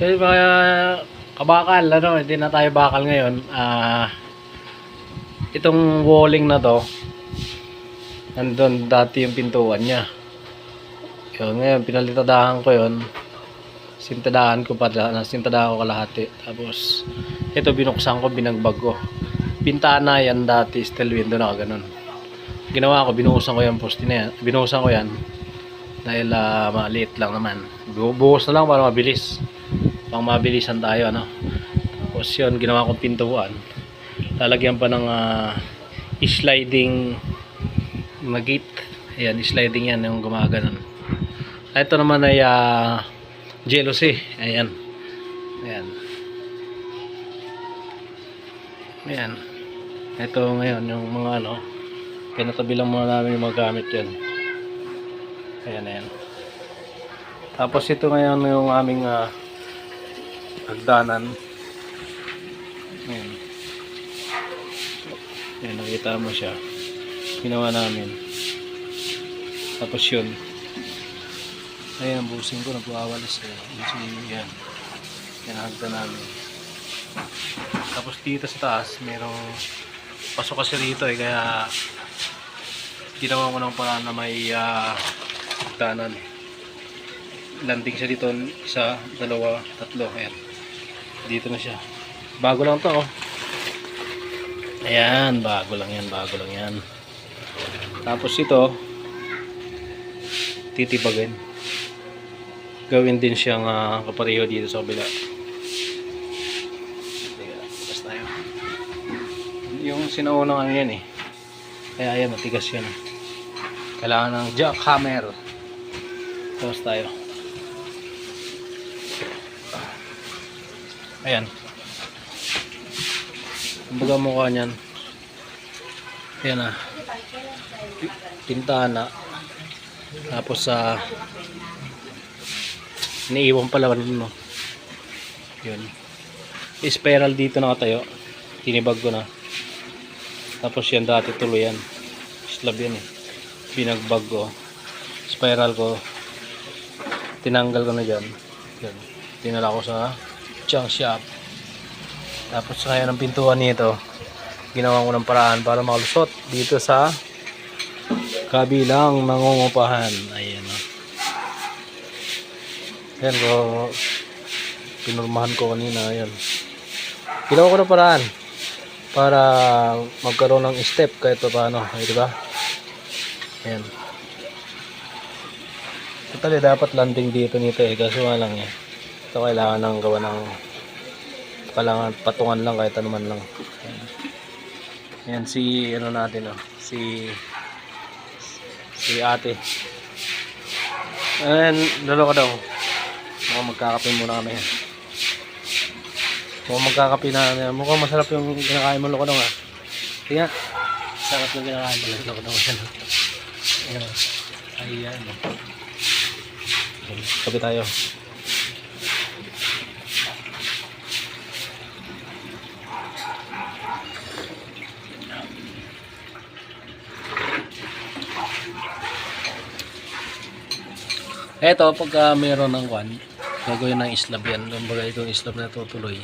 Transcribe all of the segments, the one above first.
Kaya mga kabakal, hindi na tayo bakal ngayon. Itong walling na to, nandun dati yung pintuan niya. Yun, ngayon, pinalitadahan ko yun. Sintadahan ko kalahati. Tapos, ito binuksan ko, binagbag ko. Bintana yan dati, steel window na ganun. Ginawa ko, binuhusan ko yung poste na yan. Binuhusan ko yan. Dahil maliit lang naman. Buhos na lang para mabilis. Pang mabilisan tayo, ano. Tapos yun, ginawa kong pintuan. Lalagyan pa ng sliding na gate. Ayan, sliding yan yung gumaganon. Ito naman ay jealousy. Ayan. Ayan. Ayan. Ito ngayon yung mga pinatabi lang muna namin yung mga gamit yan. Ayan, ayan. Tapos ito ngayon yung aming hagdanan. Ayan. Ayan, nakita mo siya. Ginawa namin. Tapos yun. Ayan, busing ko, nagwawalis. Yan. Yan, hagdan namin. Tapos dito sa taas, merong pasok kasi rito kaya ginawa ko ng paraan na may hagdanan. Landing siya dito, 1, 2, 3. Ayan. Dito na siya. Bago lang to, oh. Ayan, bago lang yan. Tapos ito, titibagin. Gawin din siyang kapareho dito sa kabila. Tigas tayo. Yung sinaunang yan eh. Kaya ayan, matigas yan. Kailangan ng jackhammer. Tapos tayo. Ayan. Kumbaga mukha niyan. Ayan pintana. Tapos iniiwan pala no. Yun. Spiral dito nakatayo. Tinibag ko na. Tapos yan dati tuloy yan. Slab yan eh. Pinagbag ko. Spiral ko. Tinanggal ko na dyan. Yan. Dinala ko sa junk shop. Tapos kaya ng pintuan nito, ginawa ko ng paraan para makalusot dito sa kabilang nangungupahan. Ayan o. Ayan ko. Pinurmahan ko kanina. Ayan. Ginawa ko ng paraan para magkaroon ng step kahit pa paano. Ay, diba? Ayan. Totally dapat landing dito nito eh. Kaso nga lang eh. Ito kailangan ng gawa ng kailangan patungan lang kahit anuman lang. Ayan si natin si ate. Ayan, lalo ka daw. Mukhang magkakape muna kami. Mukhang magkakape na. Mukhang masarap yung kinakain mo, loko daw nga. Kaya sarap yung kinakain mo, loko daw. Ayan. Ayan. Kape tayo. Eto, pagka meron ng gagawin ng islab yan. Kumbaga itong islab na tutuloy.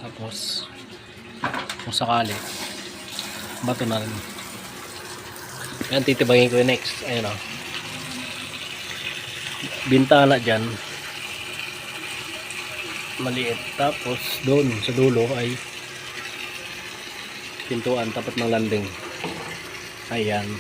Tapos, kung sakali, bato na rin. Ayan, titibagin ko yung next. Ayan o. Bintana dyan. Maliit. Tapos, doon sa dulo ay pintuan tapat ng landing. Ayan.